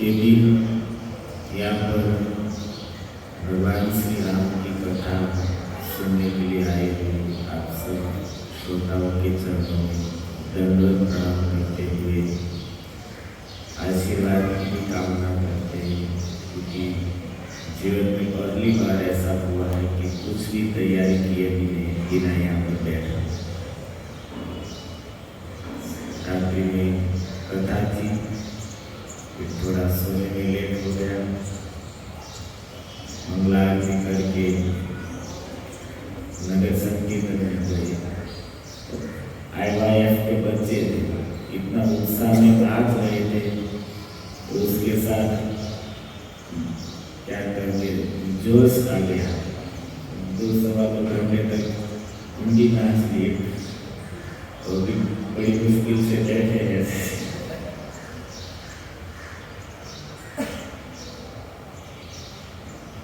ये दिन यहाँ पर भगवान श्री राम की कथा सुनने के लिए आए हुए आप सब श्रोताओं के चरणों में दंडवत प्रणाम करते हुए आशीर्वाद की भी कामना करते हैं, क्योंकि जीवन में पहली बार ऐसा हुआ है कि कुछ भी तैयारी किए बिना यहाँ पर बैठा। रात्रि में कथा थी, फिर थोड़ा सोने में लेट हो गया, मंगला आरती करके नगर संकीर्तन में गए। IYF के बच्चे इतना उत्साह में नाच रहे थे, तो उसके साथ क्या करके जोश आ गया। 2-2 घंटे तक उनकी नाच लिए, तो भी बड़ी मुश्किल से बैठे ऐसे।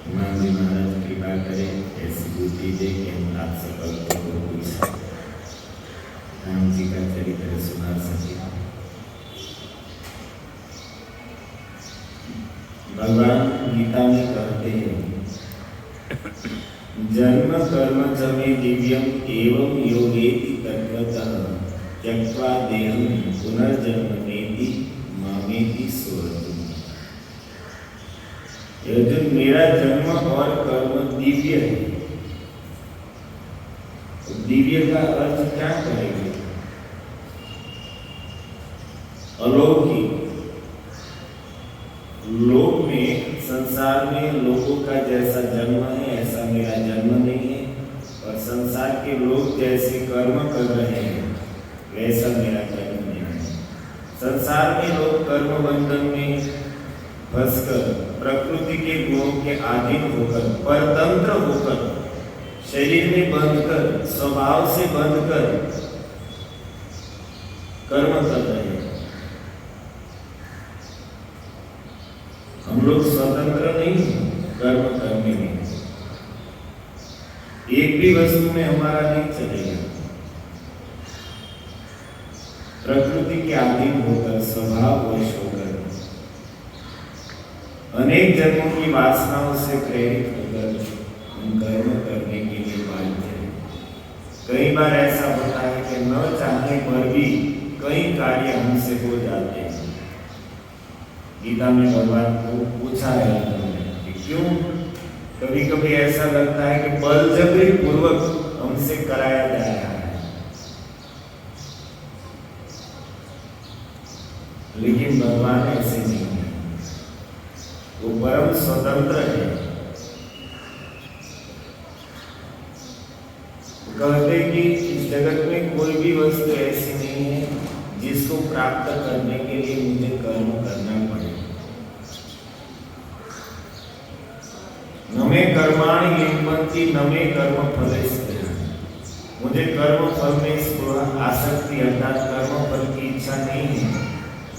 इमाम जी महाराज कृपा करें, ऐसी बुद्धि दे कि हम आप सब को पूछ राम जी का चरित्र सुना सके। भगवान गीता में कहते हैं, जन्म कर्म च मे दिव्यम एवं योगेति तत्वतः त्यक्त्वा देहं पुनर्जन्मनेति मामेति सुरतु। अर्जुन, मेरा जन्म और कर्म दिव्य है। दिव्य का अर्थ क्या करेंगे? अलौकिक। लोक में, संसार में लोगों का जैसा जन्म है ऐसा मेरा जन्म नहीं है, और संसार के लोग जैसे कर्म कर रहे हैं वैसा मेरा कर्म नहीं है। संसार में लोग कर्म बंधन में फंसकर, प्रकृति के गुणों के अधीन होकर, परतंत्र होकर, शरीर में बंधकर, स्वभाव से बंधकर कर्म कर रहे हैं। हम लोग स्वतंत्र नहीं हैं कर्म करने में। एक भी वस्तु में हमारा नहीं चलेगा। प्रकृति के अधीन होकर, स्वभाववश होकर, अनेक जन्मों की वासनाओं से प्रेरित होकर हम कर्म करने के लिए बाध्य हैं। कई बार ऐसा होता है कि न चाहने पर भी कई कार्य हमसे हो जाते हैं। गीता में भगवान को पूछा है कि क्यों कभी कभी ऐसा लगता है कि बलजबरी पूर्वक हमसे कराया जा रहा है, लेकिन भगवान ऐसे नहीं है। वो परम स्वतंत्र है। कहते कि इस जगत में कोई भी वस्तु ऐसी नहीं है जिसको प्राप्त करने के लिए मुझे कर्म करना पड़े। न मे कर्माणि लिम्पन्ति न मे कर्म फले स्पृहा। मुझे कर्म फल में स्पृहा, आसक्ति अर्थात कर्म फल की इच्छा नहीं है।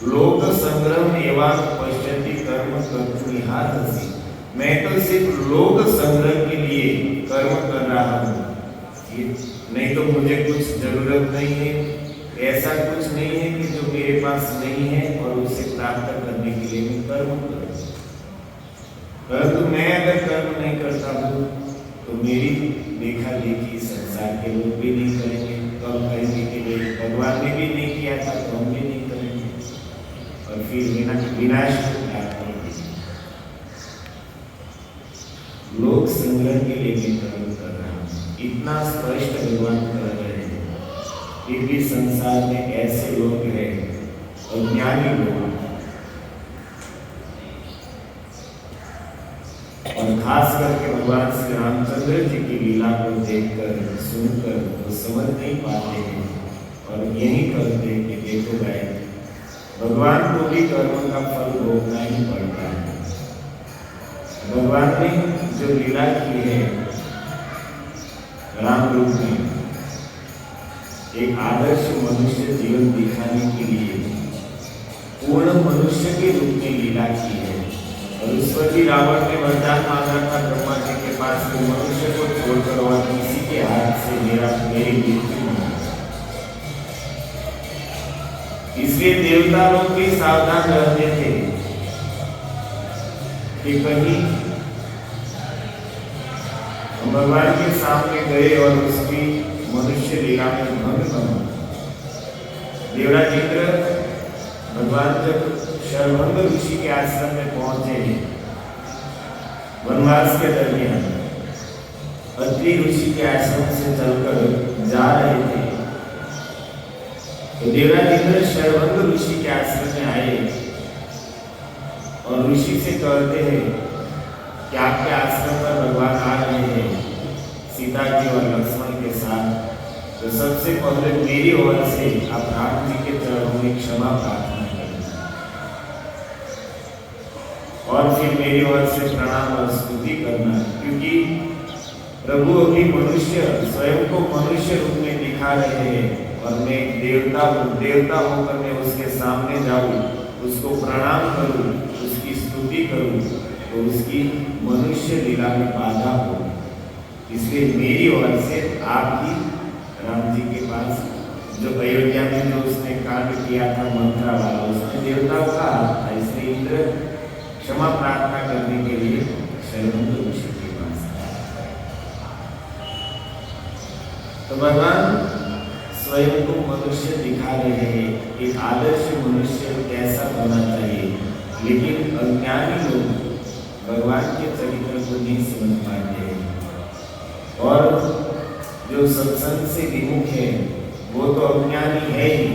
लोक संग्रह एवं पश्यति कर्म कर्तुमिहार्हसि। मैं तो सिर्फ लोक संग्रह के लिए कर्म कर रहा हूँ, नहीं तो मुझे कुछ जरूरत नहीं है। ऐसा कुछ नहीं है कि जो मेरे पास नहीं है और उसे प्राप्त करने के लिए मैं कर्म करूँ। परंतु मैं अगर कर्म नहीं करता हूँ तो मेरी देखा देखी संसार के लोग भी नहीं करेंगे, तो हम कहेंगे कि भगवान ने भी नहीं किया था तो हम भी नहीं करेंगे, और फिर विनाश को प्राप्त होंगे। लोक संग्रह के लिए भी कर्म कर रहा हूँ, इतना स्पष्ट भगवान कर रहे हैं। फिर भी संसार में ऐसे लोग हैं, अज्ञानी लोग, और खास करके भगवान श्री रामचंद्र जी की लीला को देखकर, सुनकर वो समझ नहीं पाते हैं, और यही कहते हैं कि देखो भाई, भगवान को भी कर्म का फल भोगना ही पड़ता है। भगवान ने जो लीला की है राम रूप में, एक आदर्श मनुष्य जीवन दिखाने के लिए पूर्ण मनुष्य के रूप में लीला की है। और ईश्वर जी रावण ने वरदान मांगा था ब्रह्मा जी के पास कि मनुष्य को छोड़कर और किसी के हाथ से मेरी मृत्यु न हो। इसलिए देवता लोग भी सावधान रहते थे कि कहीं हम भगवान के सामने गए और उसकी मनुष्य लीला में भंग न हो। देवराज इंद्र भगवान जब शरभंग ऋषि के आश्रम में पहुंचे, वनवास के दरमियान अत्रि ऋषि के आश्रम से चलकर जा रहे थे, तो देवराज इंद्र शरभंग ऋषि के आश्रम में आए और ऋषि से कहते हैं कि आपके आश्रम पर भगवान आ रहे हैं सीता जी और लक्ष्मण के साथ, तो सबसे पहले मेरी ओर से आप राम जी के चरणों में क्षमा प्रार्थना करें और फिर मेरी ओर से प्रणाम और स्तुति करना, क्योंकि प्रभु अभी मनुष्य स्वयं को मनुष्य रूप में दिखा रहे हैं और मैं देवता होकर मैं उसके सामने जाऊं, उसको प्रणाम करूं, उसकी स्तुति करूं, तो उसकी मनुष्य लीला में बाधा हो। इसलिए मेरी ओर से आप ही राम जी के पास जो अयोध्या में जो उसने कांड किया था मंत्रा वाला, उसने देवताओं का हाथ था, इसलिए इंद्र क्षमा प्रार्थना करने के लिए शरभंग ऋषि के पास आया। तो भगवान स्वयं को मनुष्य दिखा रहे हैं, एक आदर्श मनुष्य कैसा होना चाहिए, लेकिन अज्ञानी लोग भगवान के चरित्र को नहीं समझ पाते हैं और जो सत्संग से विमुख है वो तो अज्ञानी है ही,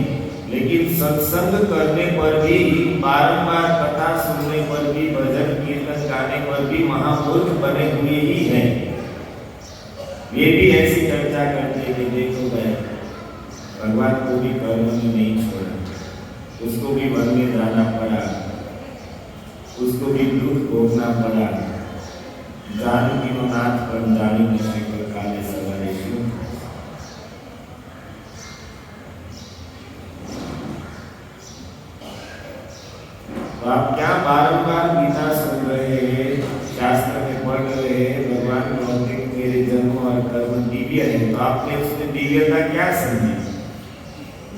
लेकिन सत्संग करने पर भी, बारंबार कथा सुनने पर भी, भजन कीर्तन गाने पर भी महामूर्ख बने हुए ही हैं। ये भी ऐसी चर्चा करते हैं कि देखो भाई भगवान को भी कर्म में नहीं छोड़ा, उसको भी वन में जाना पड़ा, उसको भी दुख भोगना पड़ा, जानकी नो नाथ पर जानी नशे पर काले सवारे क्यों। तो आप क्या बारंबार गीता सुन रहे हैं, शास्त्र में पढ़ रहे हैं, भगवान कहते हैं मेरे जन्म और कर्म दिव्य है, तो आपने उसमें दिव्यता क्या समझी?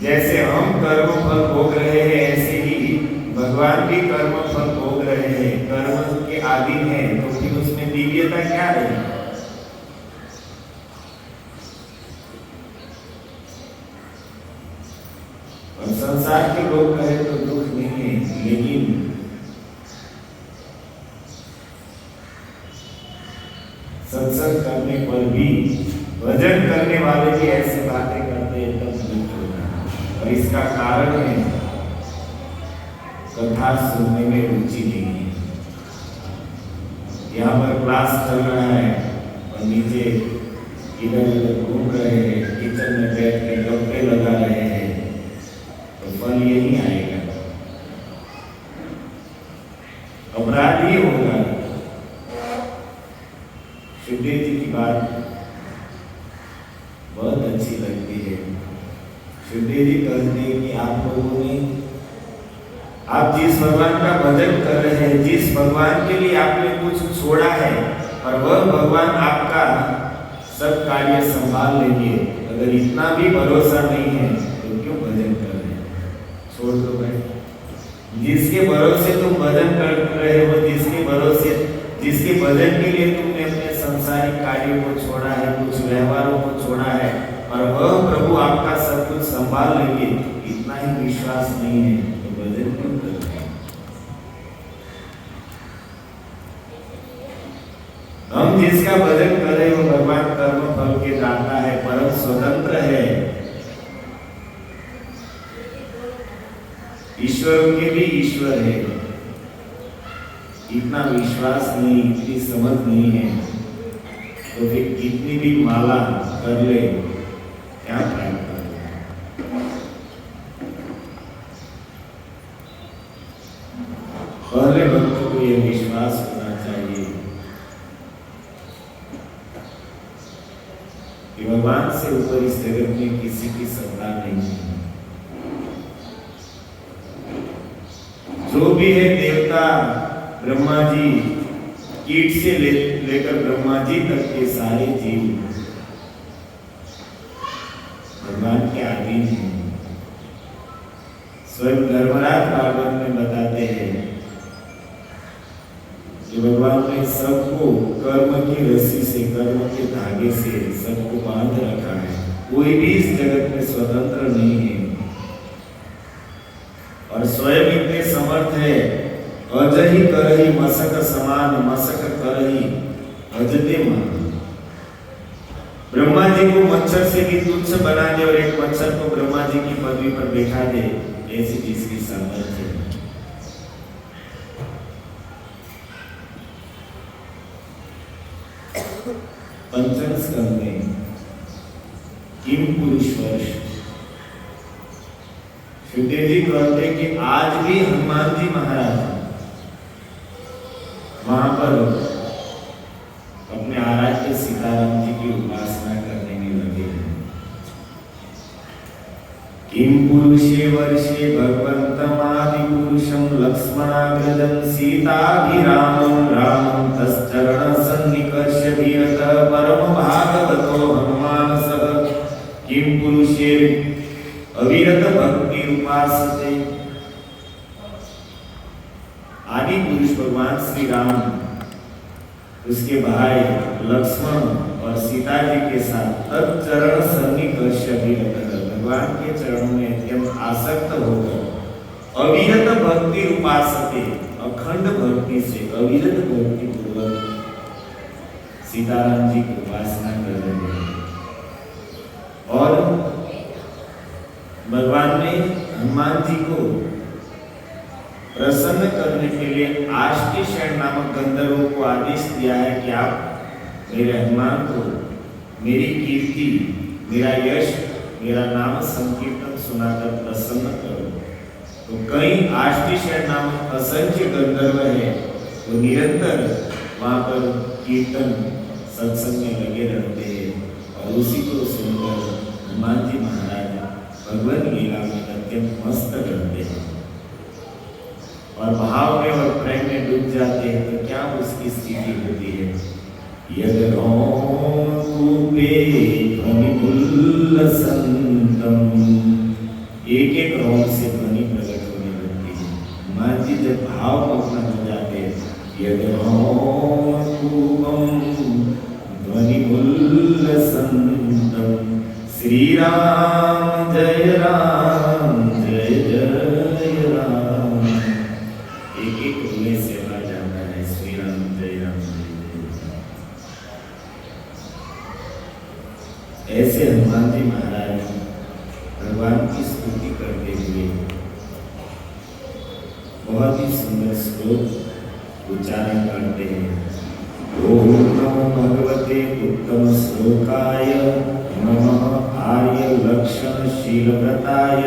जैसे हम कर्म फल भोग रहे हैं ऐसे ही भगवान भी कर्म फल भोग रहे हैं, कर्म के अधीन है, तो फिर उसमें दिव्यता क्या रही? और संसार के लोग कहे तो दुख नहीं है, लेकिन सत्संग करने पर भी, भजन करने वाले भी ऐसी बातें करते हैं तब दुख होता है, और इसका कारण है कथा सुनने में रुचि नहीं है। यहाँ पर क्लास चल रहा है और नीचे इधर उधर घूम रहे हैं, किचन में बैठ के गप्पे लगा रहे हैं, तो फल यही आएगा, अपराध ही होगा। सुखदेव जी की बात बहुत अच्छी लगती है। सुखदेव जी कहते हैं कि आप लोगों ने, आप जिस भगवान का भजन कर रहे हैं, जिस भगवान के लिए आपने कुछ छोड़ा है और वह भगवान आपका सब कार्य संभाल लेंगे, अगर इतना भी भरोसा नहीं है तो क्यों भजन कर रहे हैं? छोड़ दो भाई। जिसके भरोसे तुम भजन कर रहे हो, जिसके भजन के लिए तुमने अपने सांसारिक कार्यों को छोड़ा है, कुछ व्यवहारों को छोड़ा है, और वह प्रभु आपका सब कुछ संभाल लेंगे, इतना ही विश्वास नहीं है तो भजन क्यों करते हैं? हम जिसका भजन कर रहे हो भगवान कर्म फल के दाता है, परम स्वतंत्र है, ईश्वर के भी ईश्वर है, इतना विश्वास नहीं, इतनी समझ नहीं है, तो फिर कितनी भी माला कर ले क्या प्राप्त करेगा? पहले भक्तों को यह विश्वास होना चाहिए कि भगवान से ऊपर इस जगत में किसी की सत्ता नहीं है। जो भी है देवता, ब्रह्मा जी, कीट से लेकर ब्रह्मा जी तक के सारे जीव भगवान के अधीन हैं। स्वयं धर्मराज भागवत में बताते हैं कि भगवान ने सबको कर्म की रस्सी से, कर्म के धागे से सबको बांध रखा है। कोई भी इस जगत में स्वतंत्र नहीं है और स्वयं इतने समर्थ है। अजहि करहि मसक समान, मसक करहि अजते मान। ब्रह्मा जी को मच्छर से भी तुच्छ बना दे और एक मच्छर को ब्रह्मा जी की पदवी पर बैठा दे, ऐसी जिसकी सामर्थ्य है। पंचम स्कंद में किम पुरुष वर्ष सुखदेव जी कहते हैं कि आज भी हनुमान जी महाराज वहां पर अपने आराध्य सीताराम जी की उपासना करने में लगे हैं। किम पुरुषे वर्षे भगवन्तमादि पुरुषं लक्ष्मणाग्रजं सीताभिरामं रामं तश्चरण सन्निकर्ष्य धीरत परम भागवतो हनुमान सह किम पुरुषे अविरत भक्ति उपासते। आदि पुरुष भगवान श्री राम, उसके भाई लक्ष्मण और सीता जी के साथ तत्चरण सन्निकर्ष्य धीरत भगवान के चरणों में अत्यंत आसक्त होकर अविरत भक्ति उपासते, अखंड भक्ति से अविरत भक्ति पूर्वक सीताराम जी की उपासना कर रहे हैं। और भगवान ने हनुमान जी को प्रसन्न करने के लिए आष्टीशयन नामक गंधर्वों को आदेश दिया है कि आप मेरे हनुमान को मेरी कीर्ति, मेरा यश, मेरा नाम संकीर्तन सुनाकर प्रसन्न करो। तो कई आष्टीशयन नामक असंख्य गंधर्व है, वो निरंतर वहां पर कीर्तन सत्संग में लगे रहते हैं और उसी को सुनकर हनुमान जी महाराज भगवत लीला में अत्यंत मस्त रहते हैं और भाव में और प्रेम में डूब जाते हैं। तो क्या उसकी स्थिति होती है? यद कूपे ध्वनिमुल्लसंतम, एक एक रोम से ध्वनि प्रकट होने लगती है। हनुमान जी जब भाव में अपना हो जाते हैं, यद कूपम ध्वनिमुल्लसंतम, श्री राम जय राम जय जय राम, एक एक रोने से आ जाता है श्री राम जय राम जय जय। ऐसे हनुमान जी महाराज भगवान की स्तुति करते हुए बहुत ही सुंदर श्लोक उच्चारण करते हैं। ओम नमो भगवते उत्तम श्लोकाय, नमः आर्य लक्षण शीलव्रताय,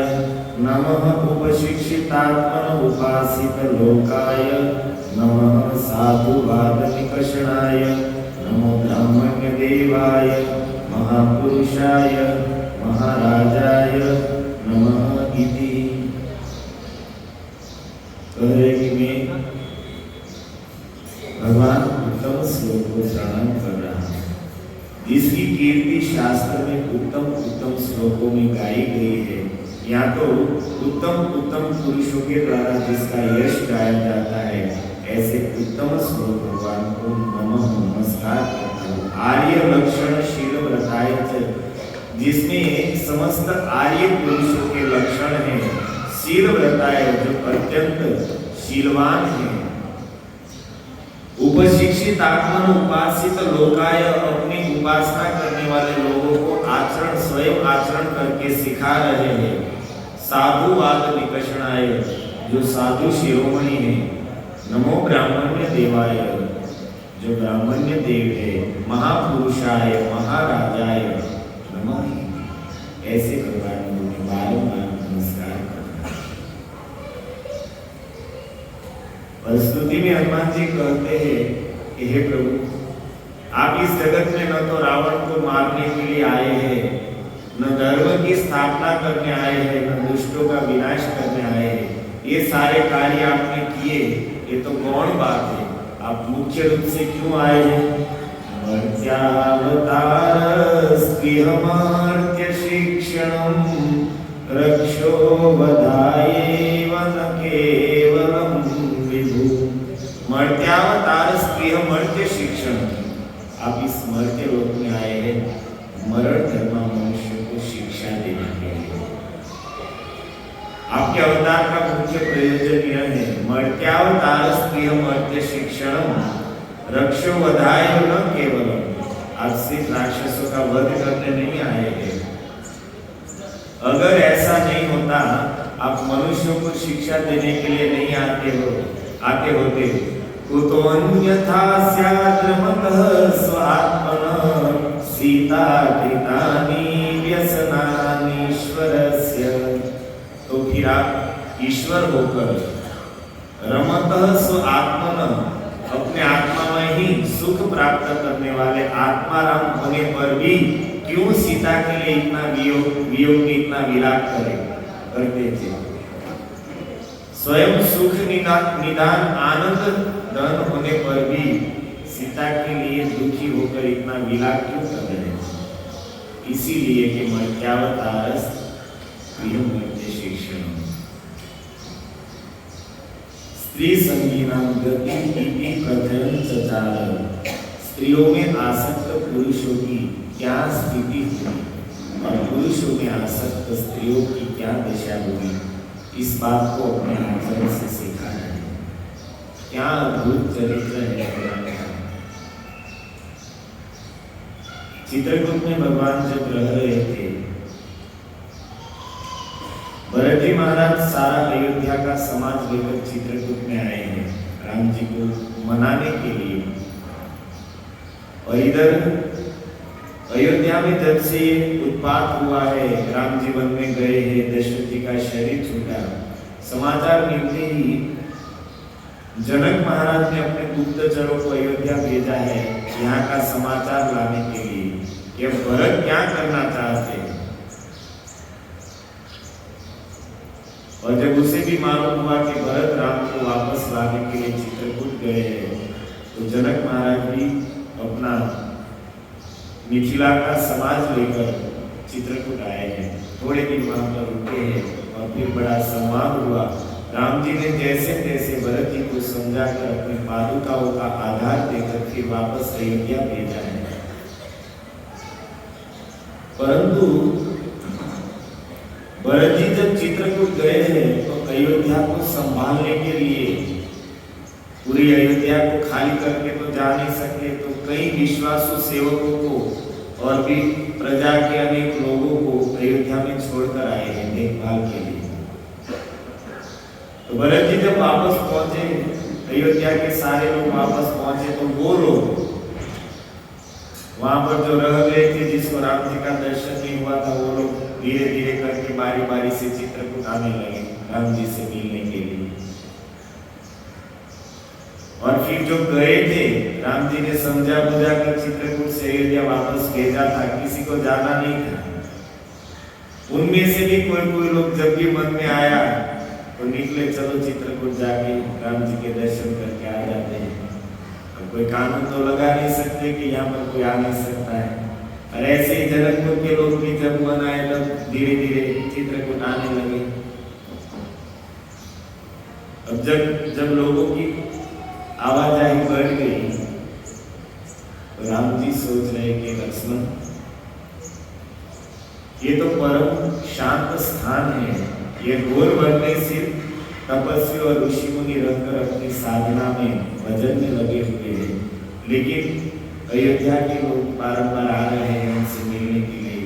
नमः उपशिक्षितात्मन उपासित लोकाय, नमः साधुवाद निकषणाय, नमो ब्राह्मण्य देवाय महापुरुषाय महाराजाय नमः इति। कहे में भगवान उत्तम श्लोक को प्रणाम कर रहा है, जिसकी कीर्ति शास्त्र में उत्तम उत्तम श्लोकों में गाई गई है। या तो उत्तम उत्तम पुरुषों के द्वारा जिसका यश गाया जाता है, ऐसे उत्तम श्लोक भगवान को नमः नमस्कार करता हूँ। आर्य लक्षण शील व्रताय, जिसमें समस्त आर्य पुरुषों के लक्षण हैं। शील व्रताय, जो अत्यंत शीलवान है। उपशिक्षित आत्मन उपासित लोकाय, अपनी उपासना करने वाले लोगों को आचरण स्वयं आचरण करके सिखा रहे हैं। साधुवाद निकषणाय, जो साधु शिरोमणि है। नमो ब्राह्मण्य देवाय, जो ब्राह्मण्य देव है। महापुरुषाय महाराजाय नमः, ऐसे भगवान को बारंबार नमस्कार करना। स्तुति में हनुमान जी कहते हैं कि हे प्रभु, आप इस जगत में न तो रावण को मारने के लिए आए हैं, न धर्म की स्थापना करने आए हैं, न दुष्टों का विनाश करने आए हैं। ये सारे कार्य आपने किए, ये तो गौण बात है। आप मुख्य रूप से क्यों आए हैं? मर्त्यावतारस्त्रिहमार्त्य शिक्षणं रक्षोवधायैव न केवलं विभु। मर्त्यावतारस्त्रिहमार्त्य स्त्रिय मर्त्य शिक्षण, आप इस मर्त्य लोक में आए हैं मरण धर्म मनुष्य को शिक्षा देने के लिए। आपके अवतार का मुख्य प्रयोजन यह है, मर्त्यावतार स्त्रिय मर्त्य शिक्षण रक्षो वधाय न केवलम, आप सिर्फ राक्षसों का वध करने नहीं आए हैं। अगर ऐसा नहीं होता, आप मनुष्यों को शिक्षा देने के लिए नहीं आते होते, कुतो अन्यथा स्याद्रमतः स्वात्मनः सीता कृतानि व्यसनानि ईश्वरस्य, तो फिर आप ईश्वर होकर रमतः स्वात्मनः, अपने आत्मा में ही सुख प्राप्त करने वाले आत्माराम होने पर भी क्यों सीता के लिए इतना वियोग में इतना विलाप करते थे। स्वयं सुख निदान आनंद धन होने पर भी सीता के लिए दुखी होकर इतना विलाप क्यों कर रहे हैं? इसीलिए कि मर्त्यावतार मर्त्य शिक्षण स्त्री संगीनाम गति इति प्रथयन चचार, स्त्रियों में आसक्त पुरुषों की क्या स्थिति हुई और पुरुषों में आसक्त स्त्रियों की क्या दशा हुई, इस बात को अपने आचरण से सीखा है। क्या अद्भुत चरित्र है। चित्रकूट में भगवान जब रह रहे थे, भरत जी महाराज सारा अयोध्या का समाज लेकर चित्रकूट में आए हैं राम जी को मनाने के लिए। और इधर अयोध्या में जब से उत्पात हुआ है, राम जी वन में गए हैं, दशरथ जी का शरीर छूटा, समाचार मिलते ही जनक महाराज ने अपने गुप्तचरों को अयोध्या भेजा है यहाँ का समाचार लाने के लिए कि भरत क्या करना चाहते हैं। और जब उसे भी मालूम हुआ कि भरत राम को वापस लाने के लिए चित्रकूट गए हैं, तो जनक महाराज भी अपना मिथिला का समाज लेकर चित्रकूट आए हैं। थोड़े दिन वहां पर रुके हैं और फिर बड़ा संवाद हुआ। राम जी ने जैसे तैसे भरत जी को समझाकर अपनी पादुकाओं का आधार देकर फिर वापस अयोध्या भेजा है। परंतु भरत जी जब चित्रकूट गए हैं तो अयोध्या को संभालने के लिए पूरी अयोध्या को खाली करके तो जा नहीं सकते, तो कई विश्वासु सेवकों को और भी प्रजा के अनेक लोगों को अयोध्या में छोड़कर आए हैं देखभाल के लिए। तो भरत जी जब वापस पहुंचे, अयोध्या के सारे लोग वापस पहुंचे, तो वो लोग वहां पर जो रह गए थे, जिसको राम जी का दर्शन नहीं हुआ था, वो लोग धीरे धीरे करके बारी बारी से चित्रकूट आने लगे राम जी से मिलने के लिए। और फिर जो गए थे, राम जी ने समझा बुझा कर चित्रकूट से अयोध्या वापस भेजा था, किसी को जाना नहीं था। उनमें से भी कोई कोई लोग जब भी मन में आया तो निकले, चलो चित्रकूट जाके राम जी के दर्शन करके आ जाते हैं। और कोई कानून तो लगा नहीं सकते कि यहाँ पर कोई आ नहीं सकता है। और ऐसे ही जनकपुर के लोग भी जब मन आए तब धीरे धीरे चित्रकूट आने लगे। अब जब लोगों की आवाजाही बढ़ गई तो राम जी सोच रहे कि लक्ष्मण, ये तो परम शांत स्थान है, ये घोर वन में सिर्फ तपस्वी और ऋषि मुनि रहकर अपनी साधना में भजन में लगे हुए हैं, लेकिन अयोध्या के लोग बारंबार आ रहे हैं उनसे मिलने के लिए।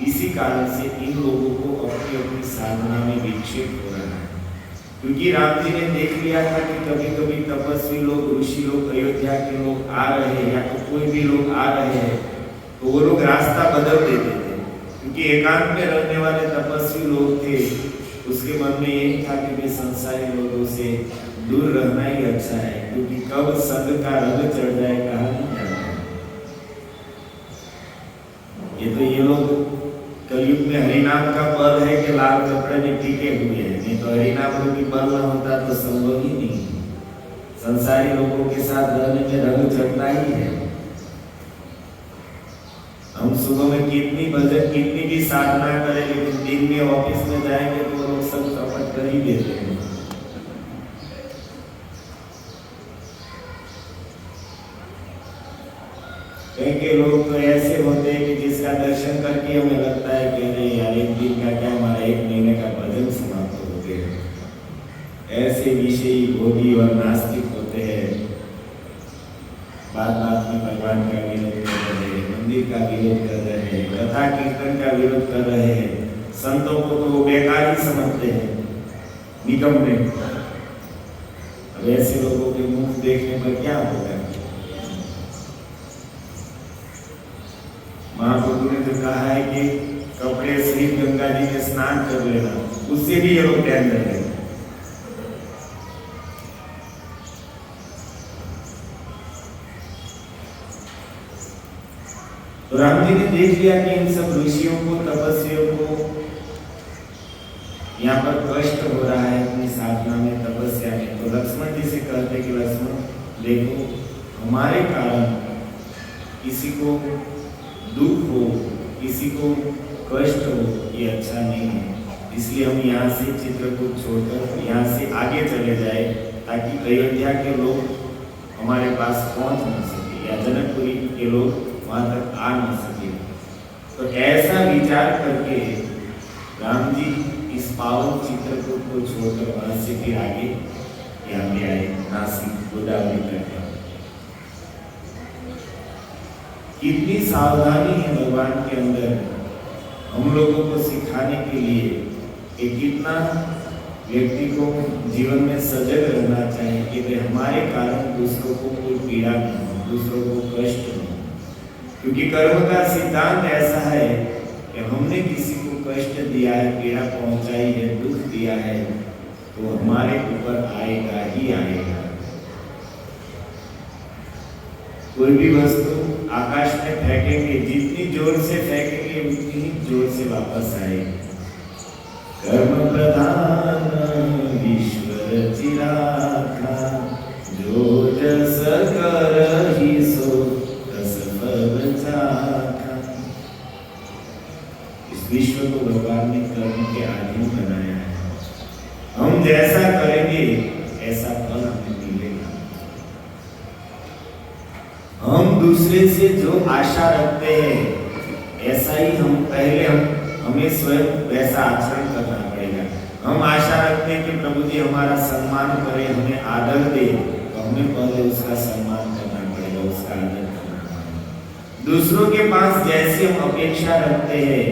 इसी कारण से इन लोगों को अपनी अपनी साधना में विक्षेप हो रहा है, क्योंकि राम जी ने देख लिया था कि कभी कभी तपस्वी लोग, ऋषि लोग, अयोध्या के लोग आ रहे हैं या तो कोई भी लोग आ रहे हैं तो वो लोग रास्ता बदल देते थे, क्योंकि एकांत में रहने वाले तपस्वी लोग थे, उसके मन में यही था कि वे संसारी लोगों से दूर रहना ही अच्छा है, क्योंकि कब संग का रंग चढ़ जाए कहा नहीं जाता। ये लोग कलयुग में हरिनाम का बल है कि लाल कपड़े में टिके हुए हैं, नहीं तो हरिनाम रूपी बल न होता तो संभव ही नहीं। संसारी लोगों के साथ रहने में रंग चढ़ता ही है। हम सुबह में कितनी भजन कितनी भी साधना करें, लेकिन दिन में ऑफिस में जाएंगे तो लोग सब चौपट कर ही देते हैं। कि हमें लगता है कि अरे यार एक दिन का क्या, हमारा एक महीने का भजन समाप्त हो गया। ऐसे विषयी भोगी और नास्तिक होते हैं, बात बात में भगवान का विरोध कर रहे हैं, मंदिर का विरोध कर रहे हैं, कथा कीर्तन का विरोध कर रहे हैं, संतों को तो वो बेकार ही समझते हैं, निकम्मे। अब ऐसे लोगों के मुख देखने पर क्या होगा? महाप्रभु ने तो कहा है कि कपड़े सहित गंगा जी में स्नान कर लेना, उससे भी ये लोग ध्यान रहे। तो राम जी ने देख लिया कि इन सब ऋषियों को, तपस्वियों को यहाँ पर कष्ट हो रहा है अपनी साधना में, तपस्या में। तो लक्ष्मण जी से कहते कि लक्ष्मण देखो, हमारे कारण किसी को दुख हो, किसी को कष्ट हो, ये अच्छा नहीं है। इसलिए हम यहाँ से चित्रकूट छोड़कर यहाँ से आगे चले जाए, ताकि अयोध्या के लोग हमारे पास पहुँच न सके या जनकपुरी के लोग वहाँ तक आ न सके। तो ऐसा विचार करके राम जी इस पावन चित्रकूट को छोड़कर वहाँ से फिर आगे यहाँ पे आए, नासिक गोदावरी तक। कितनी सावधानी है भगवान के अंदर हम लोगों को सिखाने के लिए कि कितना व्यक्ति को जीवन में सजग रहना चाहिए कि हमारे कारण दूसरों को कोई पीड़ा न हो, दूसरों को कष्ट न हो। क्योंकि कर्म का सिद्धांत ऐसा है कि हमने किसी को कष्ट दिया है, पीड़ा पहुंचाई है, दुख दिया है, तो हमारे ऊपर आएगा ही आएगा। कोई भी वस्तु आकाश में फेंकेंगे, जितनी जोर से फेंकेंगे उतनी ही जोर से वापस आएगी। कर्म प्रधान ईश्वर चिराखा, जो जस करहि सो तस फल चाखा। इस विश्व को भगवान ने कर्म के अधीन बनाया है। हम जैसा करेंगे ऐसा फल हमें मिलेगा। हम दूसरे से जो आशा रखते हैं ऐसा ही हमें स्वयं वैसा आचरण करना पड़ेगा। हम आशा रखते हैं कि प्रभु जी हमारा सम्मान करें, हमें आदर दे, तो हमें पहले उसका सम्मान करना पड़ेगा, उसका आदर करना पड़ेगा। दूसरों के पास जैसे हम अपेक्षा रखते हैं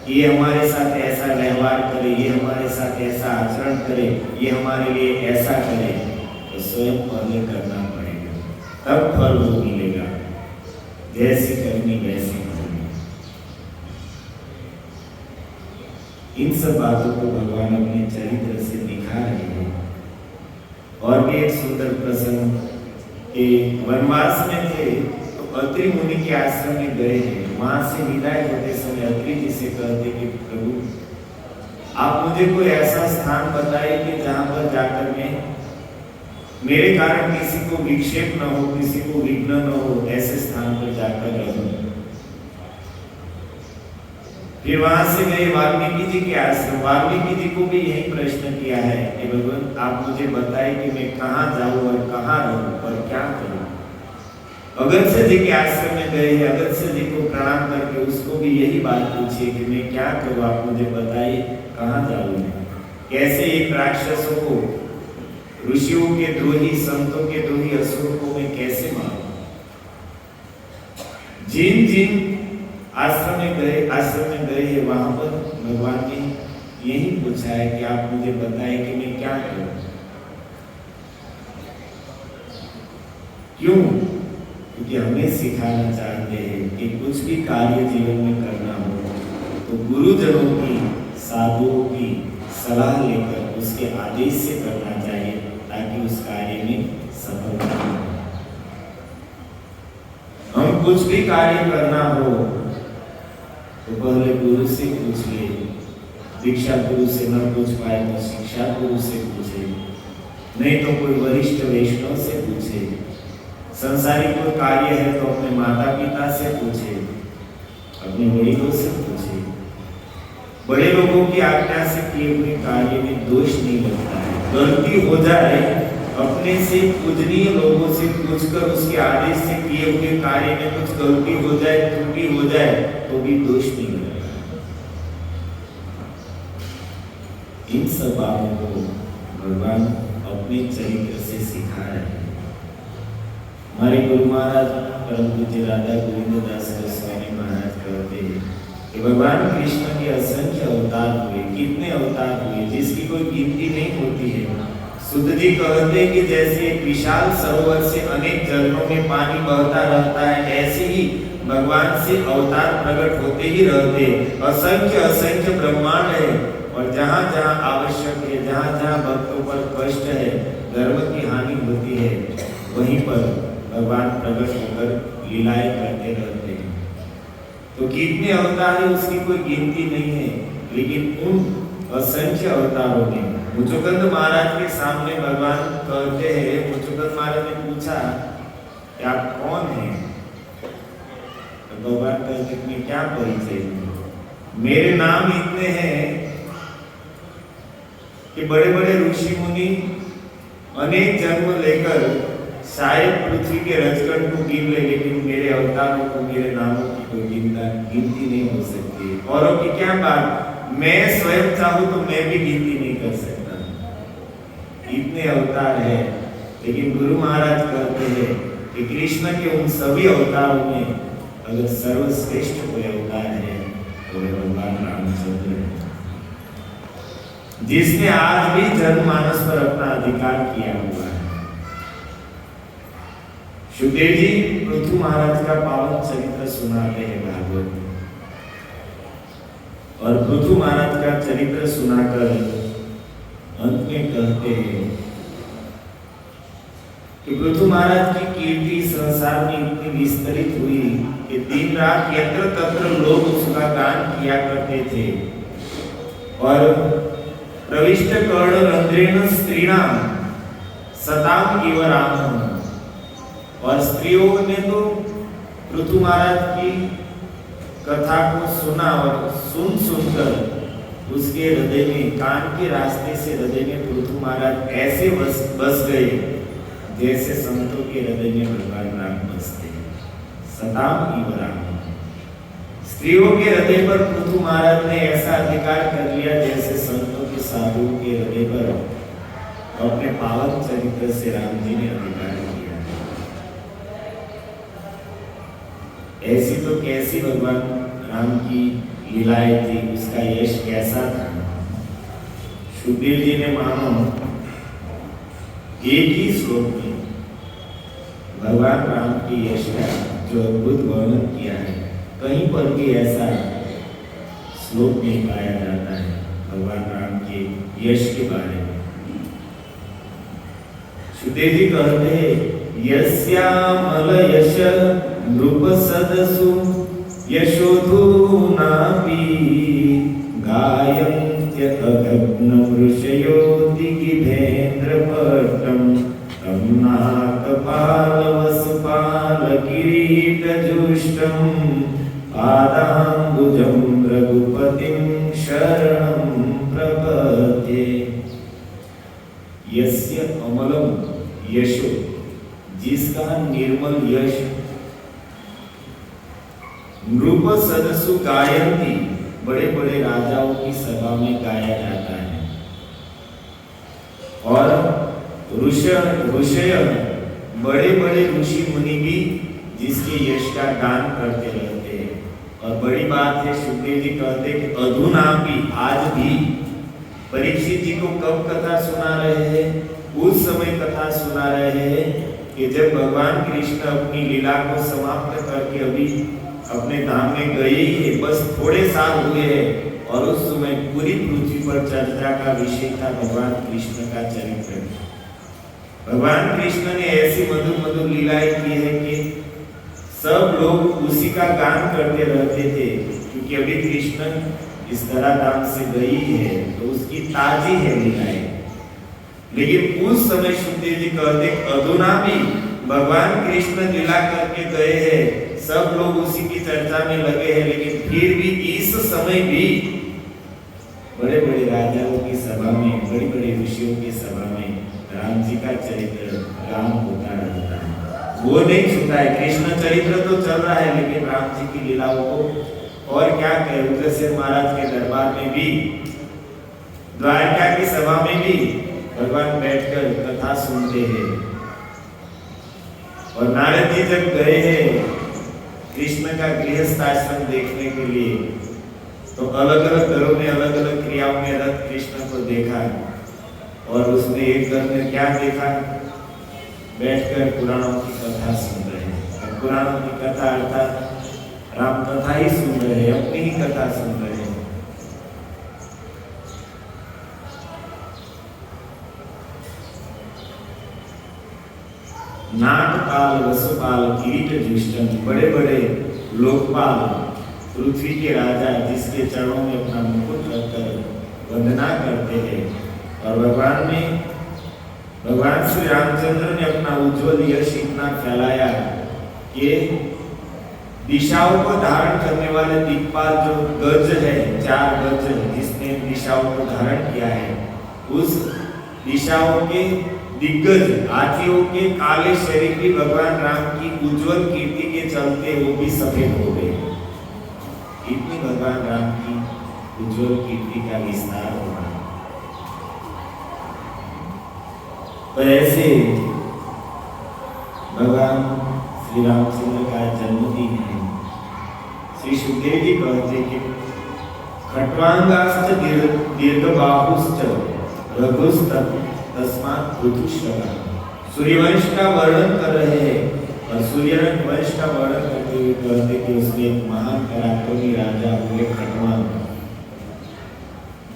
कि ये हमारे साथ ऐसा व्यवहार करे, ये हमारे साथ ऐसा आचरण करे, ये हमारे लिए ऐसा करे, तो स्वयं पहले करना पड़ेगा, तब फल वो मिलेगा। जैसी करनी वैसी करनी। इन सब बातों को भगवान अपने चरित्र से दिखा रहे हैं। और भी एक सुंदर प्रसंग के वनवास में थे, तो अत्रि मुनि के आश्रम में गए हैं। वहां से विदाई होते समय अत्रि जी से कहते कि प्रभु आप मुझे कोई ऐसा स्थान बताइए कि जहां पर जाकर मैं मेरे कारण किसी को विक्षेप न हो, किसी को विघ्न न हो, ऐसे स्थान पर जाकर रहूं। फिर वहां से गए वाल्मीकि जी के आश्रम। वाल्मीकि जी को भी यही प्रश्न किया है कि भगवान आप मुझे बताएं कि मैं कहाँ जाऊं और कहाँ रहूं और क्या करूं। अगस्त्य जी के आश्रम में गए हैं। अगस्त्य जी को प्रणाम करके उसको भी यही बात पूछी कि मैं क्या करूं, आप मुझे बताइए कहाँ जाऊं, कैसे एक राक्षसों को, ऋषियों के द्रोही, संतों के द्रोही असुरों को मैं कैसे मारूं। जिन जिन आश्रम में गए हैं वहां पर भगवान ने यही पूछा है कि आप मुझे बताएं कि मैं क्या करूं। क्यों? क्योंकि हमें सिखाना चाहते हैं कि कुछ भी कार्य जीवन में करना हो तो गुरुजनों की, साधुओं की सलाह लेकर उसके आदेश से करना चाहिए, ताकि उस कार्य में सफलता हो। हम कुछ भी कार्य करना हो तो पहले गुरु से पूछिए। दीक्षा गुरु से न पूछ पाए तो शिक्षा गुरु से पूछे, नहीं तो कोई वरिष्ठ वैष्णव से पूछे। संसारिक कोई कार्य है तो अपने माता पिता से पूछे, अपने वडीलों से पूछे। बड़े लोगों की आज्ञा से किए हुए कार्य में दोष नहीं लगता है। गलती हो जाए, अपने से पूजनीय लोगों से पूछकर उसके आदेश से किए हुए कार्य में कुछ गलती हो जाए, त्रुटि हो जाए, तो भी दोष नहीं लगता। इन सब बातों को भगवान अपने चरित्र से सिखा रहे हैं। हमारे गुरु महाराज परम पूज्य राधा गोविंददास गोस्वामी महाराज कहते हैं कि भगवान कृष्ण के असंख्य अवतार हुए, कितने अवतार हुए जिसकी कोई गिनती नहीं होती है। सुध जी कहते हैं कि जैसे विशाल सरोवर से अनेक झरनों में पानी बहता रहता है, ऐसे ही भगवान से अवतार प्रकट होते ही रहते। असंख्य असंख्य ब्रह्मांड है और जहाँ जहाँ आवश्यक है, जहाँ जहाँ भक्तों पर कष्ट है, धर्म की हानि होती है, वहीं पर भगवान प्रकट होकर लीलाएं करते रहते हैं। तो कितने अवतार है उसकी कोई गिनती नहीं है, लेकिन उन असंख्य अवतारों में मुचुकुंद महाराज के सामने भगवान कहते हैं, मुचुकुंद महाराज ने पूछा कि आप कौन हैं? तो भगवान कहते हैं क्या परिचय? मेरे नाम इतने हैं कि बड़े बड़े ऋषि मुनि अनेक जन्म लेकर शायद पृथ्वी के रजकण को गिन ले, लेकिन मेरे अवतारों को, मेरे नामों की कोई गिनती नहीं हो सकती। औरों की क्या बात, मैं स्वयं चाहूं तो मैं भी गिनती नहीं कर सकता, इतने अवतार है। लेकिन गुरु महाराज कहते हैं कि कृष्ण के उन सभी अवतारों में अगर सर्वश्रेष्ठ कोई अवतार है तो वह भगवान रामचंद्र है, जिसने आज भी जनमानस पर अपना अधिकार किया हुआ है। सुखदेव जी पृथु महाराज का पावन चरित्र सुनाते हैं भागवत में, और पृथु महाराज का चरित्र सुनाकर अंत में कहते हैं कि पृथु महाराज की कीर्ति संसार में इतनी विस्तरित हुई कि दिन रात यत्र तत्र लोग उसका गान किया करते थे। और प्रविष्ट कर्ण रंध्रेण स्त्रीणाम सताम इव राम, और स्त्रियों ने तो पृथु महाराज की कथा को सुना और सुन सुनकर उसके हृदय में, कान के रास्ते से हृदय में पृथु महाराज ऐसे बस गए जैसे संतों के हृदय में भगवान राम बसते हैं। सताम इव राम, स्त्रियों के हृदय पर पृथु महाराज ने ऐसा अधिकार कर लिया जैसे संतों के, साधुओं के हृदय पर अपने पावन चरित्र से राम जी ने अधिकार किया। ऐसी तो कैसी भगवान राम की लीलाएं थी, उसका यश कैसा था। सुखदेव जी ने मानो एक ही श्लोक में भगवान राम के यश का जो अद्भुत वर्णन किया है, कहीं पर भी ऐसा श्लोक नहीं पाया जाता है भगवान राम के यश के बारे में। सुखदेव जी कहते हैं यस्यामल यश नृप सदसु यशोधूनापि गायन्त्य अगग्नं ऋषयो दिगिभेन्द्रपट्टं तं नाकपालवसुपालकिरीटजुष्टं पादाम्बुजं रघुपतिं शरणं प्रपद्ये। यस्य अमलम यशो, जिसका निर्मल यश नृप सदसु गायन्ति, बड़े बड़े राजाओं की सभा में गाया जाता है, और ऋषय बड़े बड़े ऋषि मुनि भी जिसके यश का गान करते रहते हैं। और बड़ी बात है, सुखदेव जी कहते हैं कि अधुना भी, आज भी परीक्षित जी को कब कथा सुना रहे हैं? उस समय कथा सुना रहे हैं कि जब भगवान कृष्ण अपनी लीला को समाप्त करके अभी अपने धाम में गए ही है, बस थोड़े साल हुए हैं, और उस समय पूरी पृथ्वी पर चर्चा का विषय था भगवान कृष्ण का चरित्र। भगवान कृष्ण ने ऐसी मधुर मधुर लीलाएं की है कि सब लोग उसी का गान करते रहते थे, क्योंकि अभी कृष्ण इस तरह धाम से गई है तो उसकी ताजी है लीलाएं। लेकिन उस समय सुखदेव जी कहते अधुना भी भगवान कृष्ण लीला करके गए हैं, सब लोग उसी की चर्चा में लगे हैं, लेकिन फिर भी इस समय भी बड़े बड़े राजाओं की सभा में, बड़े बड़े ऋषियों की सभा में राम जी का चरित्र गान होता रहता है। वो नहीं छूटा है। कृष्ण चरित्र तो चल रहा है, लेकिन राम जी की लीलाओं को और क्या कहे। उग्रसेन महाराज के दरबार में भी द्वारका की सभा में भी भगवान बैठकर कथा सुनते हैं। और नारद जी जब गए हैं कृष्ण का गृहस्थ आश्रम देखने के लिए, तो अलग अलग घरों में अलग अलग क्रियाओं में रथ कृष्ण को देखा। और उसने एक घर में क्या देखा, बैठकर पुराणों की कथा सुन रहे हैं। पुराणों की कथा अर्थात राम कथा ही सुन रहे हैं, अपनी ही कथा सुन रहे हैं। नागपाल, वसुपाल, किरीट जुष्टन, बड़े बड़े लोकपाल, पृथ्वी के राजा जिसके चरणों में अपना मुकुट रखकर वंदना करते हैं। और भगवान श्री रामचंद्र ने अपना उज्जवल यश इतना फैलाया कि दिशाओं को धारण करने वाले दिक्पाल जो गज है, 4 गज जिसने दिशाओं को धारण किया है, उस दिशाओं के दिग्गज हाथियों के काले शरीर भी भगवान राम की उज्जवल कीर्ति के चलते वो भी सफेद हो गए। इतनी भगवान राम की उज्जवल कीर्ति का विस्तार हुआ। तो ऐसे भगवान श्री रामचंद्र का जन्मदिन है। श्री सुखदेव जी कहते कि खट्वांगाश्च दीर्घबाहुश्च रघुस्त तस्मात् पृथुश्रवा। सूर्यवंश का वर्णन कर रहे हैं और सूर्यवंश का वर्णन करते हुए कहते कि उसके एक महान पराक्रमी राजा हुए खट्वांग,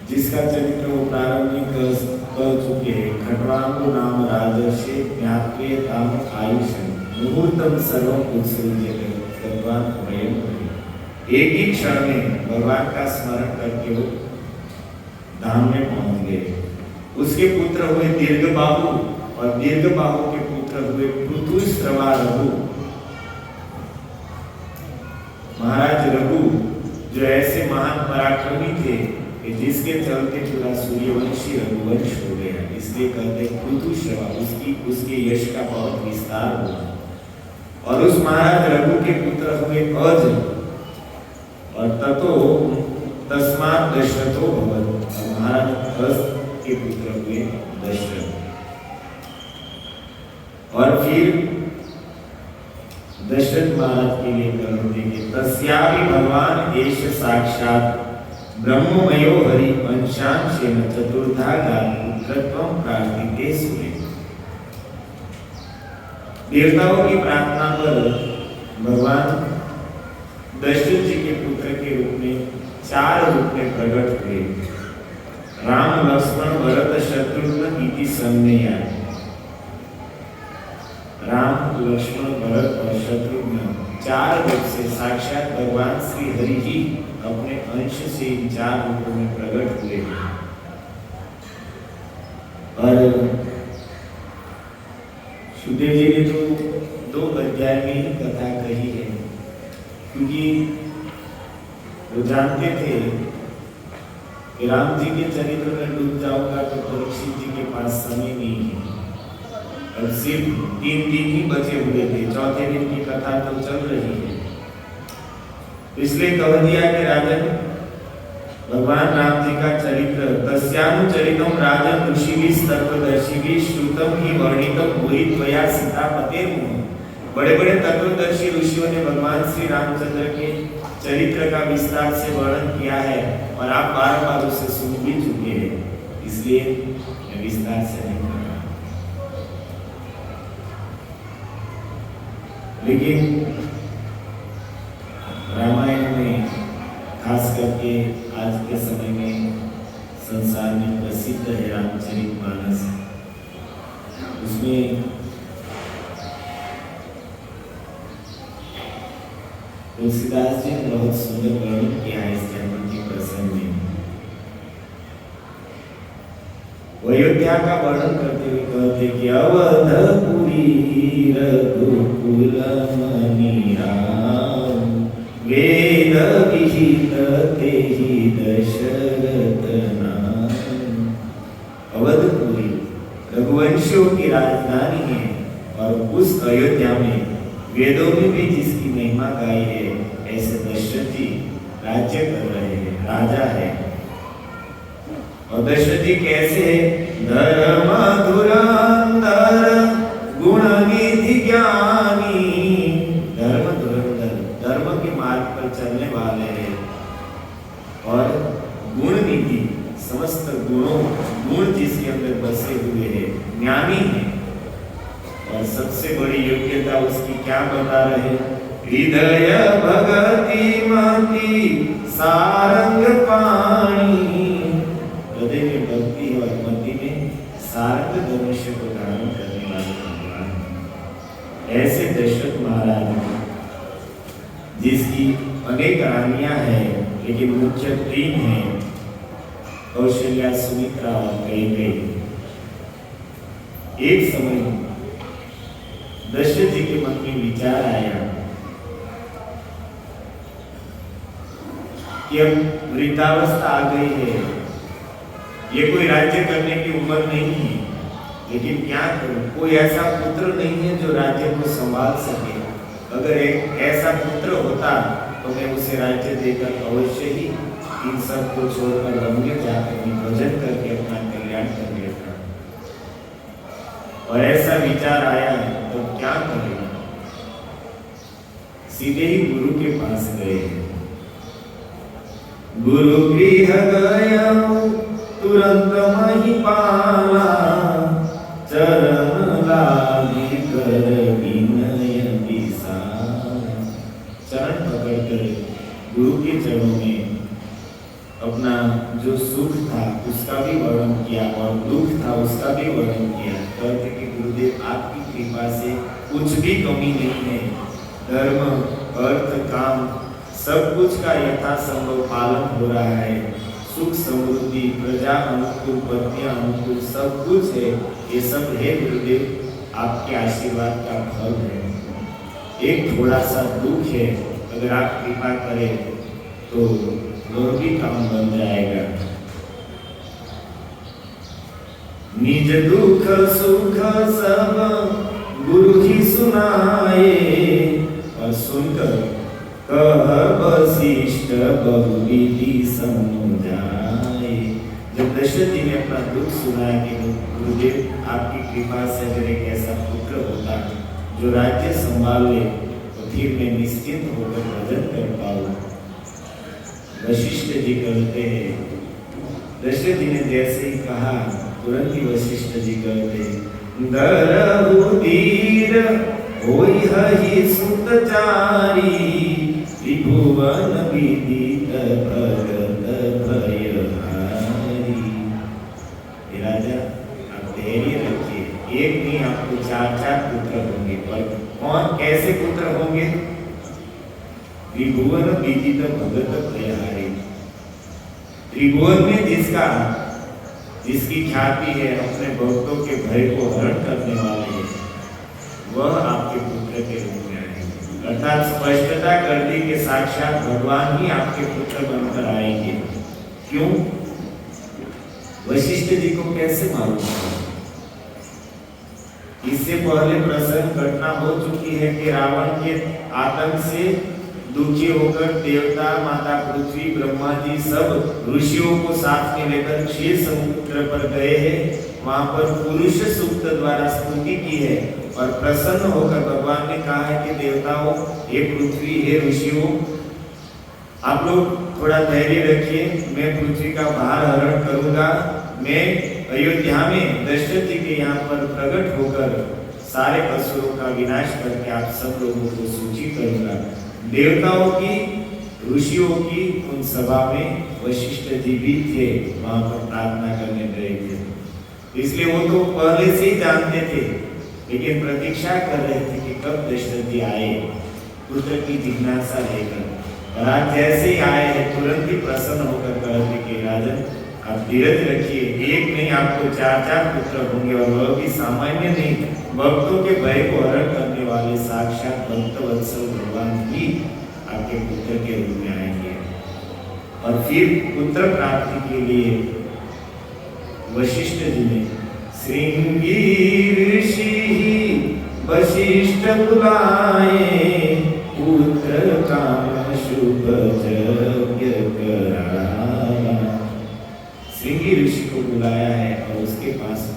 जिसका चरित्र वो प्रारंभ में कह चुके हैं। खट्वांग नाम राजर्षि ज्ञात्वेताम आयुषं मुहूर्तम सर्वं उत्सृज्यते तद्वान् वयं करें। एक ही क्षण में भगवान का स्मरण करके वो धाम में पहुंच गए। उसके पुत्र हुए दीर्घबाहु और दीर्घबाहु के पुत्र हुए पृथुश्रवा रघु। महाराज रघु जो ऐसे महान पराक्रमी थे कि जिसके चलते पूरा सूर्यवंशी रघुवंश हो गया, इसलिए कहते पृथुश्रवा, उसके यश का बहुत विस्तार हुआ। और उस महाराज रघु के पुत्र हुए अज और ततो तस्मात् दशरथो भवत्। महाराज अज के पुत्र हुए दशरथ। और फिर दशरथ महाराज के लिए कहते कि तस्यापि भगवान एष साक्षात् ब्रह्ममयो हरि अंशांशेन चतुर्धा पुत्रत्वं प्रार्थिते सुरे। देवताओं की प्रार्थना पर भगवान दशरथ जी के पुत्र के रूप में 4 रूप में प्रकट हुए। राम लक्ष्मण भरत शत्रुघ्न इति संज्ञया। राम लक्ष्मण भरत और शत्रुघ्न 4 रूप से साक्षात भगवान श्री हरि जी अपने अंश से इन 4 रूपों में प्रकट हुए। और सुखदेव जी ने तो 2 अध्याय में ही कथा कही है, क्योंकि वो जानते थे कि राम जी के चरित्र में डूब जाऊंगा तो परीक्षित जी के पास समय नहीं है। अब सिर्फ 3 दिन ही बचे हुए थे, 4थे दिन की कथा तो चल रही है। इसलिए कह दिया कि राजन, भगवान राम जी का चरित्र तस्यानुचरितम राजन ऋषिभिः तत्वदर्शिभिः श्रुतम ही वर्णितम भूरि त्वया सीतापतेर्मुः। बड़े बड़े तत्वदर्शी ऋषियों ने भगवान श्री रामचंद्र के चरित्र का विस्तार से वर्णन किया है और आप बार-बार उसे सुन भी चुके हैं, इसलिए मैं विस्तार से नहीं कर रहा। लेकिन रामायण में खास करके आज के समय में संसार में प्रसिद्ध है रामचरितमानस। उसमें तुलसीदास जी ने बहुत सुंदर वर्णन किया है इस जन्म के प्रसंग में। अयोध्या का वर्णन करते हुए कहते कि अवधपुरी रघुकुल मनि राम वेद विहित तेहि दशरथ नाम। अवधपुरी रघुवंशियों की राजधानी है और उस अयोध्या में वेदों में भी जिसकी महिमा गाई है, ऐसे दशरथ जी राज्य कर रहे हैं, राजा है। और दशरथ जी कैसे है? धर्म धुरंधर गुण निधि ज्ञानी। धर्म धुरंधर, धर्म के मार्ग पर चलने वाले हैं, और गुण निधि, समस्त गुण जिसके अंदर बसे हुए हैं, ज्ञानी है। और सबसे बड़ी योग्यता उसकी क्या बता रहे? हृदय भगति मति सारंग पाणी। हृदय में भक्ति और मति में सारंग धनुष्य को धारण करने वाले भगवान। ऐसे दशरथ महाराज जिसकी अनेक रानियां हैं, लेकिन मुख्य 3 हैं, कौशल्या, सुमित्रा और कैकेयी। एक समय दशरथ जी के मन में विचार आया कि अब वृद्धावस्था आ गई है, ये कोई राज्य करने की उम्र नहीं है, लेकिन क्या करूं? कोई ऐसा पुत्र नहीं है जो राज्य को संभाल सके। अगर एक ऐसा पुत्र होता तो मैं उसे राज्य देकर अवश्य ही इन सब को छोड़कर रंगे जाकर भजन करके अपना कल्याण कर लेता। और ऐसा विचार आया तो क्या करेगा? सीधे ही गुरु के पास गए। गुरु गृह गया तुरंत महिपाला, चरण लागी कर विनय विशाला। चरण पकड़कर गुरु के चरणों में अपना जो सुख था उसका भी वर्णन किया और दुख था उसका भी वर्णन किया। कहते कि गुरुदेव आपकी कृपा से कुछ भी कमी नहीं है, धर्म अर्थ काम सब कुछ का यथासंभव पालन हो रहा है, सुख समृद्धि प्रजा अनुकूल पत्नियां अनुकूल सब कुछ है। ये सब है गुरुदेव, आपके आशीर्वाद का फल है। एक थोड़ा सा दुख है, अगर आप कृपा करें तो और भी काम बन जाएगा। निज दुख सुख सब गुरु ही सुनाए, और सुनकर कह वशिष्ठ बहुविधि समझाए। जब दशरथ जी ने अपना दुख सुनाया कि गुरुदेव आपकी कृपा से अगर एक ऐसा पुत्र होता जो राज्य संभाल ले तो फिर मैं निश्चिंत होकर भजन कर पाऊं। वशिष्ठ जी कहते हैं, दशरथ जी ने जैसे ही कहा तुरंत ही वशिष्ठ जी कहते हैं, दरहु धीर होई हहि सुतचारी, त्रिभुवन विदित भगत भयहारी। राजा आप धैर्य रखिए, एक नहीं आपको 4 पुत्र होंगे, पर कौन कैसे पुत्र होंगे? त्रिभुवन विदित भगत भयहारी। त्रिभुवन में जिसकी ख्याति है, अपने भक्तों के भय को हरण करने वाले हैं, वह आपके पुत्र के रूप में आएंगे। अर्थात स्पष्टता कर दी कि साक्षात भगवान ही आपके पुत्र बनकर आएंगे। क्यों? वशिष्ठ जी को कैसे मालूम था? इससे पहले प्रसन्न घटना हो चुकी है कि रावण के आतंक से दुखी होकर देवता, माता पृथ्वी, ब्रह्मा जी सब ऋषियों को साथ में लेकर क्षीर समुद्र पर गए हैं। वहां पर पुरुष सूक्त द्वारा स्तुति की है और प्रसन्न होकर भगवान ने कहा है कि देवताओं, हे पृथ्वी, हे ऋषियों, आप लोग थोड़ा धैर्य रखिए, मैं पृथ्वी का भार हरण करूंगा। मैं अयोध्या में दशरथ जी के यहाँ पर प्रकट होकर सारे असुरों का विनाश करके आप सब लोगों को सूची करूंगा। देवताओं की, ऋषियों की उन सभा में वशिष्ठ जी भी थे, वहां पर प्रार्थना करने गए थे। इसलिए वो तो पहले से ही जानते थे, लेकिन प्रतीक्षा कर रहे थे कि कब दशरथ जी आए, पुत्र की जिज्ञासा लेकर। और आज जैसे ही आए हैं तुरंत ही प्रसन्न होकर कहते कि राजन आप धीरज रखिए, एक नहीं आपको 4 पुत्र होंगे, और वह भी सामान्य नहीं, भक्तों के भय को हरण करने वाले साक्षात भक्त वत्सल भगवान ही आपके पुत्र के रूप में आएंगे। और फिर पुत्र प्राप्ति के लिए वशिष्ठ जी ने श्रृंगी ऋषि वशिष्ठ बुलाए, पुत्र काम शुभ यज्ञ कराया। श्रृंगी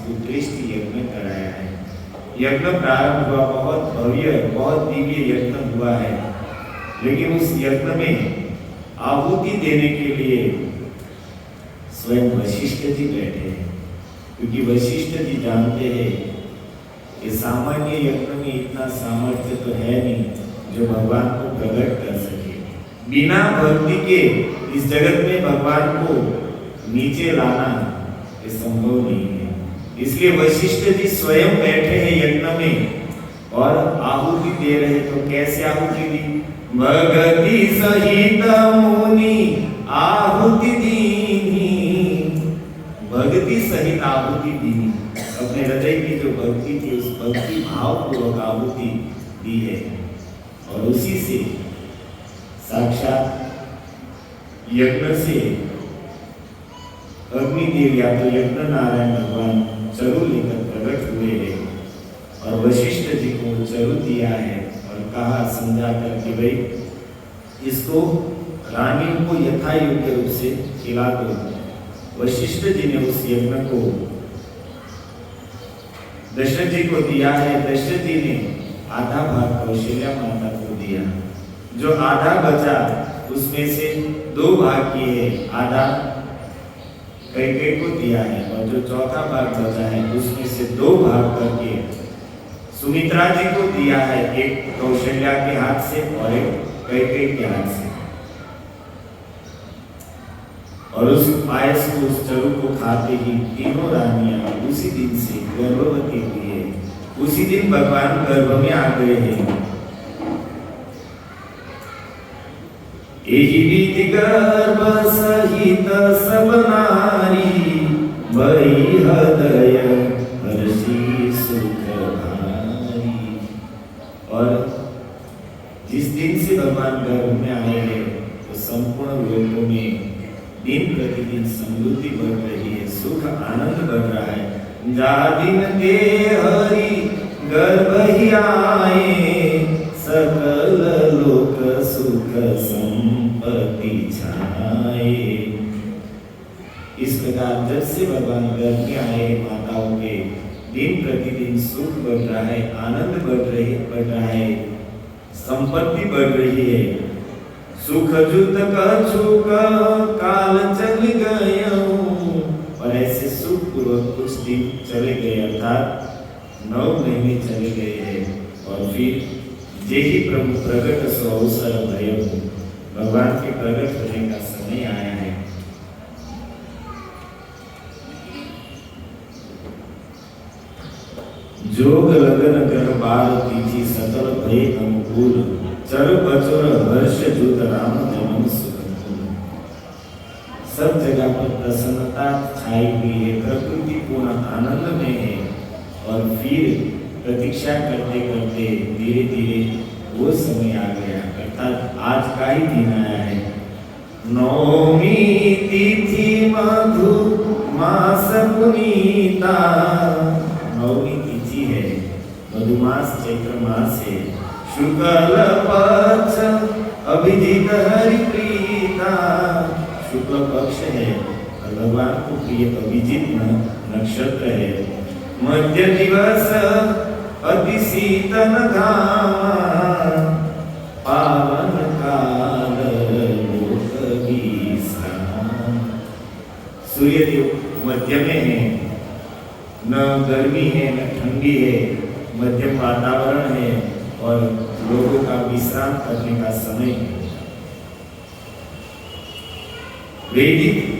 उत्कृष्ट यज्ञ कराया है। यज्ञ प्रारंभ हुआ, बहुत भव्य बहुत दिव्य यज्ञ हुआ है, लेकिन उस यज्ञ में आहुति देने के लिए स्वयं वशिष्ठ जी बैठे हैं, क्योंकि वशिष्ठ जी जानते हैं कि सामान्य यज्ञ में इतना सामर्थ्य तो है नहीं जो भगवान को प्रकट कर सके। बिना भक्ति के इस जगत में भगवान को नीचे लाना ये संभव नहीं है। इसलिए वशिष्ठ जी स्वयं बैठे हैं यज्ञ में और आहुति दे रहे। तो कैसे आहुति दी? भगति सहित मुनि आहुति दीनी, भक्ति सहित आहुति दीनी। अपने हृदय की जो भक्ति थी उस भक्ति भाव पूर्वक आहुति दी है, और उसी से साक्षात यज्ञ से अग्निदेव या तो यज्ञ नारायण भगवान चरु लेकर प्रकट हुए हैं, और वशिष्ठ जी को चरु दिया है और कहा समझा कर कि भाई इसको रानी को यथा योग्य रूप से खिला दो। वशिष्ठ जी ने उस यज्ञ को दशरथ जी को दिया है। दशरथ जी ने आधा भाग कौशल्या माता को दिया। जो आधा बचा उसमें से 2 भाग किए, आधा कैकेयी को दिया है, और जो चौथा भाग बचा है उसमें से 2 भाग करके सुमित्रा जी को दिया है, एक कौशल्या के हाथ से और एक कैकेयी के हाथ से। और उस पायस को, उस चरु को खाते ही तीनों रानियां उसी दिन से गर्भवती हुई है। उसी दिन भगवान गर्भ में आ गए हैं। एहि विधि गर्भ सहित सब नारी, भई हृदय हर्षि सुख भारी। और जिस दिन से भगवान गर्भ में आए हैं तो संपूर्ण लोकों में दिन प्रतिदिन समृद्धि बढ़ रही है, सुख आनंद बढ़ रहा है। जा दिन ते हरि गर्भ ही आए, सकल लोक सुख संपत्ति छाए। इस प्रकार जब से भगवान गर्भ में आए माताओं के दिन प्रतिदिन सुख बढ़ रहा है, आनंद बढ़ रहा है, संपत्ति बढ़ रही है। सुख जुत कछुक काल चल गयऊं, और ऐसे सुख पूर्वक कुछ दिन चले गए, अर्थात 9 महीने चले गए हैं। और फिर जेहि प्रभु प्रकट सो अवसर भयऊं, भगवान के प्रकट होने का समय आया है। जोग लगन कर बार तीजी सकल भय अनुकूल, चरु बचोर हर्ष जुत राम जन्म सुखपूर्ण। सब जगह पर प्रसन्नता छाई हुई है, प्रकृति पूर्ण आनंद में है। और फिर प्रतीक्षा करते करते धीरे धीरे वो समय आ गया, अर्थात आज का ही दिन आया है। नौमी तिथि मधु मास पुनीता, नौमी तिथि है, मधुमास चैत्र मास है। शुक्ल पक्ष अभिजीत हरि प्रीता, शुक्ल पक्ष है और भगवान को प्रिय अभिजीत नक्षत्र है। मध्य दिवस अति शीतल घाम, पावन काल लोक विश्राम। सूर्यदेव मध्य में है, न गर्मी है न ठंडी है, मध्यम वातावरण है और लोगों का विश्राम करने का समय है। वैदिक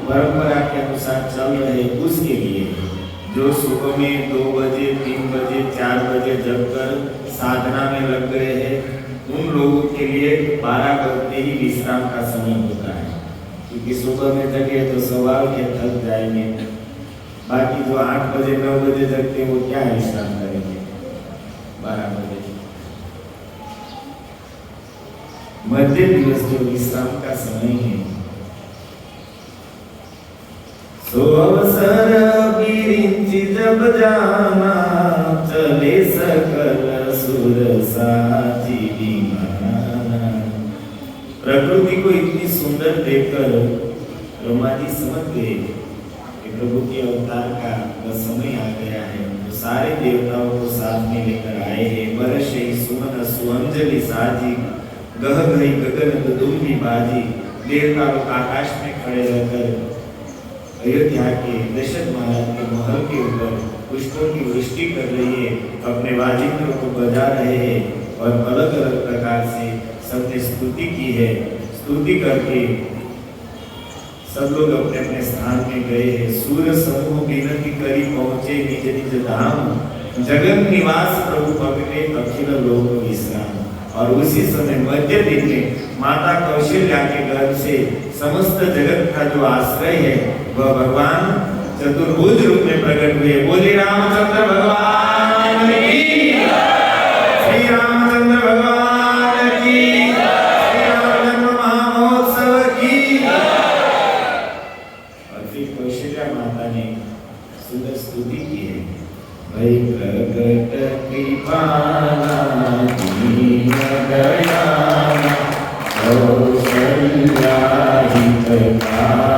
परंपरा के अनुसार चल रहे उसके लिए जो सुबह में 2 बजे 3 बजे 4 बजे जगकर साधना में लग गए हैं, उन लोगों के लिए 12 बजे ही विश्राम का समय होता है, क्योंकि सुबह में जगे तो सवाल के थक जाएंगे। बाकी जो 8 बजे 9 बजे जगते वो क्या विश्राम करेंगे? 12 बजे मध्य दिवस जो विश्राम का समय है। सो अवसर बिरिंचि जब जाना, चले सकल सुर साची विमाना। प्रकृति को इतनी सुंदर देखकर ब्रह्मा जी समझ गए प्रभु के अवतार का वह समय आ गया है। तो सारे देवताओं को साथ में लेकर आए हैं। बरसे सुमन सुअंजलि साजी, गह गई गगन दुदुम्बी बाजी। देवता लोग आकाश में खड़े रहकर अयोध्या के दशरथ महाराज के महल के ऊपर पुष्पों की वृष्टि कर रही है, अपने वाजिंत्रों को बजा रहे हैं और अलग अलग प्रकार से सबने स्तुति की है। स्तुति करके सब लोग अपने अपने स्थान में गए हैं। सूर्य समूह विनती करी पहुंचे निज निज धाम, जगन निवास प्रभु पकड़े अखिल लोक विश्राम। और उसी समय मध्य दिन में माता कौशल्या के गर्भ से समस्त जगत का जो आश्रय है वह भगवान चतुर्भुज रूप में प्रकट हुए। बोले रामचंद्र भगवान की, श्री रामचंद्र भगवान की, श्री राम जन्म महोत्सव की। और फिर कौशल्या माता ने सुंदर स्तुति की है। भई प्रगट कृपाला दीन दयाला, कौशल्या हितकारी।